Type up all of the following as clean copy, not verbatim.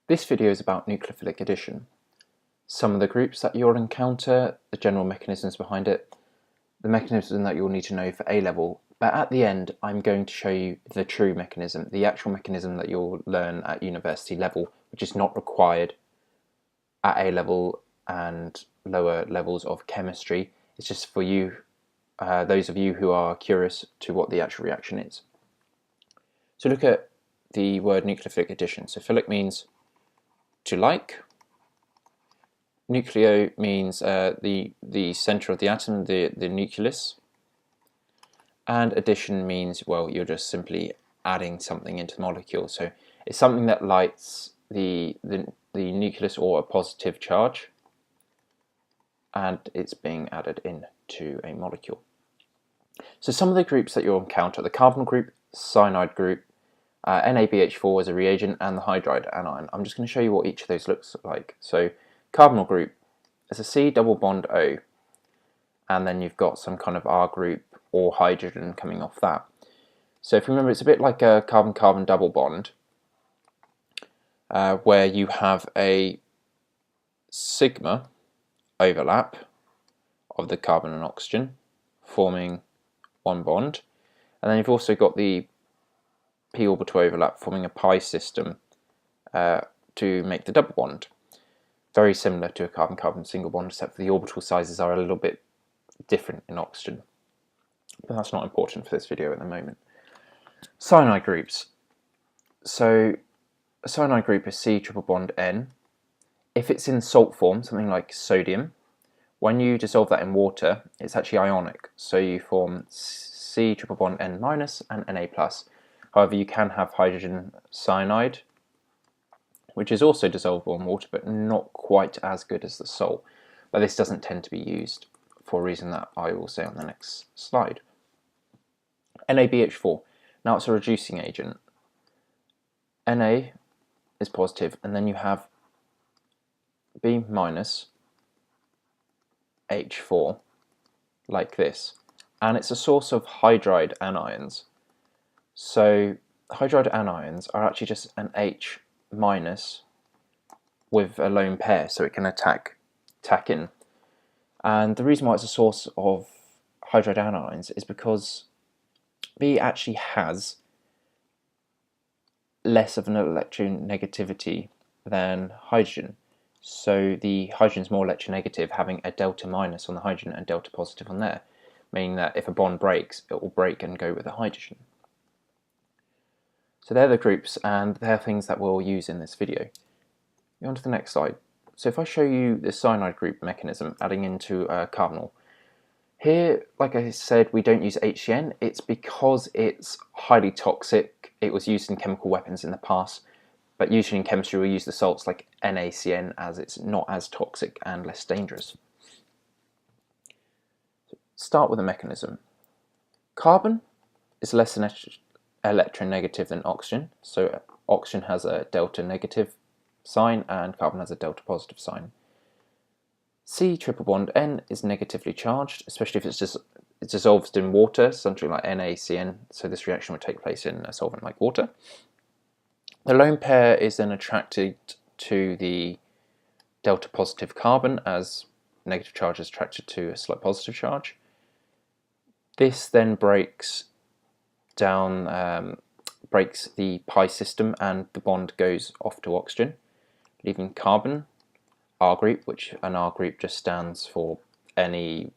This video is about nucleophilic addition. Some of the groups that you'll encounter, the general mechanisms behind it, the mechanism that you'll need to know for A-level, but at the end I'm going to show you the true mechanism, the actual mechanism that you'll learn at university level, which is not required at A-level and lower levels of chemistry. It's just for you, those of you who are curious to what the actual reaction is. So look at the word nucleophilic addition. So philic means to like. Nucleo means the center of the atom, the nucleus. And addition means, well, you're just simply adding something into the molecule. So it's something that lights the nucleus or a positive charge, and it's being added into a molecule. So some of the groups that you'll encounter: the carbonyl group, cyanide group, NaBH4 as a reagent, and the hydride anion. I'm just going to show you what each of those looks like. So carbonyl group is a C double bond O, and then you've got some kind of R group or hydrogen coming off that. So if you remember, it's a bit like a carbon-carbon double bond, where you have a sigma overlap of the carbon and oxygen forming one bond, and then you've also got the p orbital overlap forming a pi system to make the double bond. Very similar to a carbon-carbon single bond, except for the orbital sizes are a little bit different in oxygen. But that's not important for this video at the moment. Cyanide groups. So a cyanide group is C triple bond N. If it's in salt form, something like sodium, when you dissolve that in water, it's actually ionic. So you form C triple bond N minus and Na plus. However, you can have hydrogen cyanide, which is also dissolvable in water, but not quite as good as the salt. But this doesn't tend to be used for a reason that I will say on the next slide. NaBH4. Now it's a reducing agent. Na is positive, and then you have B minus H4, like this. And it's a source of hydride anions. So hydride anions are actually just an H minus with a lone pair, so it can tack in. And the reason why it's a source of hydride anions is because B actually has less of an electronegativity than hydrogen. So the hydrogen is more electronegative, having a delta minus on the hydrogen and delta positive on there, meaning that if a bond breaks, it will break and go with the hydrogen. So they're the groups, and they're things that we'll use in this video. On to the next slide. So if I show you the cyanide group mechanism adding into carbonyl, here, like I said, we don't use HCN. It's because it's highly toxic. It was used in chemical weapons in the past, but usually in chemistry we use the salts like NaCN as it's not as toxic and less dangerous. Start with the mechanism. Carbon is less electronegative than oxygen, so oxygen has a delta negative sign and carbon has a delta positive sign. C triple bond N is negatively charged, especially if it's dissolved in water, something like NaCN, so this reaction would take place in a solvent like water. The lone pair is then attracted to the delta positive carbon as negative charge is attracted to a slight positive charge. This then breaks down, breaks the pi system, and the bond goes off to oxygen, leaving carbon, R group, which an R group just stands for any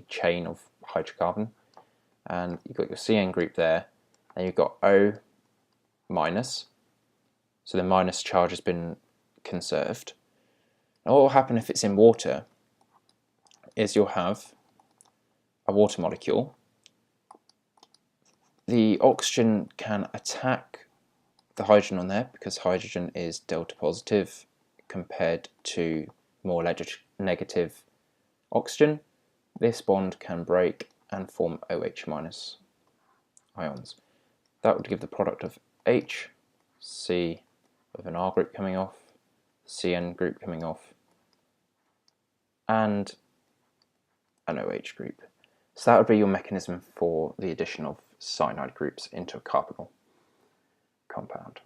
chain of hydrocarbon, and you've got your CN group there, and you've got O minus, so the minus charge has been conserved. Now what will happen if it's in water is you'll have a water molecule. The oxygen can attack the hydrogen on there because hydrogen is delta positive compared to more negative oxygen. This bond can break and form OH minus ions. That would give the product of H, C with an R group coming off, CN group coming off, and an OH group. So that would be your mechanism for the addition of cyanide groups into a carbonyl compound.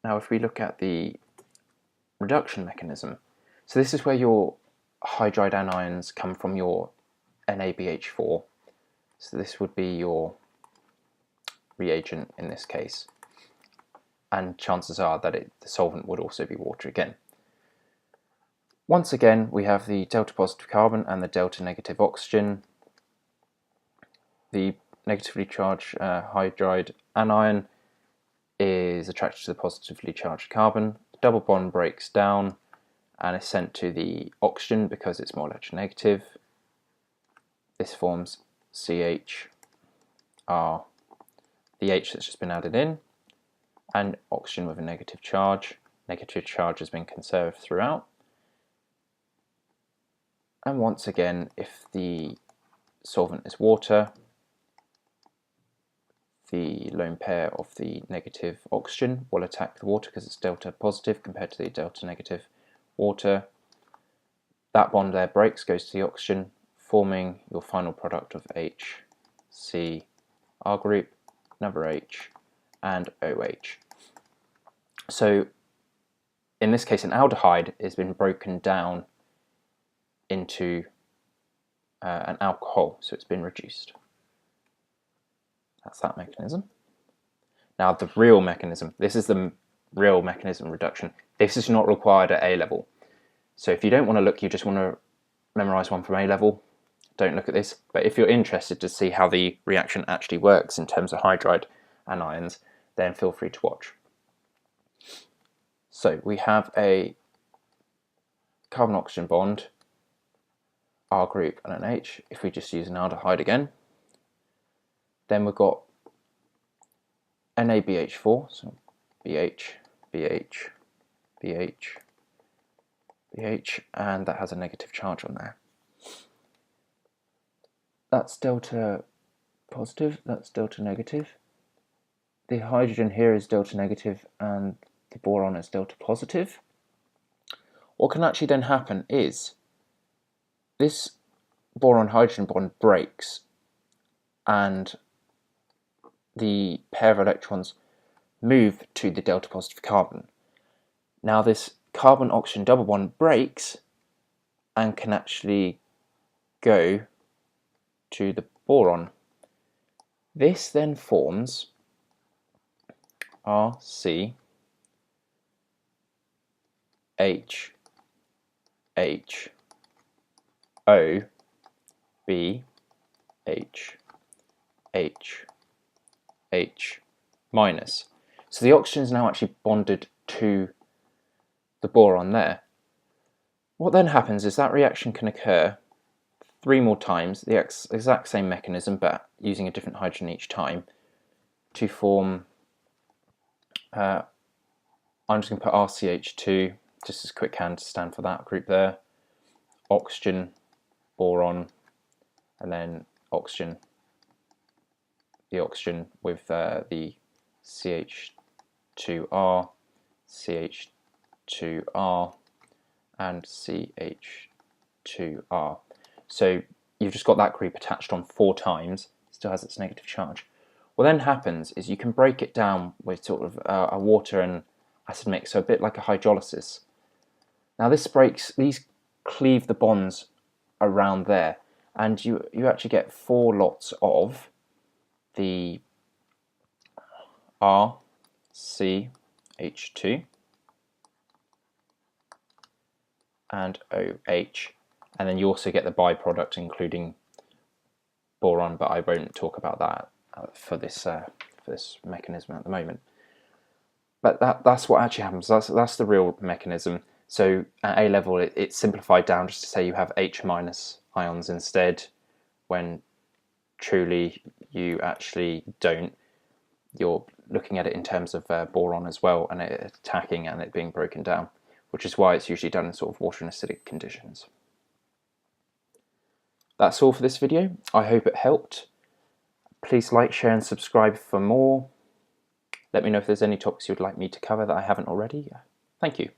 Now if we look at the reduction mechanism, so this is where your hydride anions come from your NaBH4. So this would be your reagent in this case, and chances are that the solvent would also be water again. Once again, we have the delta positive carbon and the delta negative oxygen. The negatively charged hydride anion is attracted to the positively charged carbon. The double bond breaks down and is sent to the oxygen because it's more electronegative. This forms CH, the H that's just been added in, and oxygen with a negative charge. Negative charge has been conserved throughout. And once again, if the solvent is water, the lone pair of the negative oxygen will attack the water because it's delta positive compared to the delta negative water. That bond there breaks, goes to the oxygen, forming your final product of H, C, R group, another H, and OH. So in this case, an aldehyde has been broken down into an alcohol, so it's been reduced. That's that mechanism. Now the real mechanism, this is the real mechanism reduction. This is not required at A level. So if you don't want to look, you just want to memorize one from A level, don't look at this. But if you're interested to see how the reaction actually works in terms of hydride anions, then feel free to watch. So we have a carbon-oxygen bond, R group and an H. If we just use an aldehyde again, then we've got NaBH4, so BH, BH, BH, BH, and that has a negative charge on there. That's delta positive, that's delta negative. The hydrogen here is delta negative and the boron is delta positive. What can actually then happen is this boron-hydrogen bond breaks and the pair of electrons move to the delta positive carbon. Now this carbon-oxygen double bond breaks and can actually go to the boron. This then forms RC H H O B H H H minus. So the oxygen is now actually bonded to the boron there. What then happens is that reaction can occur 3 more times, the exact same mechanism but using a different hydrogen each time, to form, I'm just going to put RCH2 just as quickhand to stand for that group there, oxygen, boron, and then oxygen, the oxygen with the CH2R, CH2R, and CH2R. So you've just got that group attached on 4 times, still has its negative charge. What then happens is you can break it down with sort of a water and acid mix, so a bit like a hydrolysis. Now this breaks, these cleave the bonds around there, and you actually get 4 lots of the RCH2 and OH, and then you also get the byproduct including boron, but I won't talk about that for this mechanism at the moment. But that's what actually happens. That's the real mechanism. So at A level, it's simplified down just to say you have H minus ions instead, when truly you actually don't. You're looking at it in terms of boron as well, and it attacking and it being broken down, which is why it's usually done in sort of water and acidic conditions. That's all for this video. I hope it helped. Please like, share and subscribe for more. Let me know if there's any topics you'd like me to cover that I haven't already. Thank you.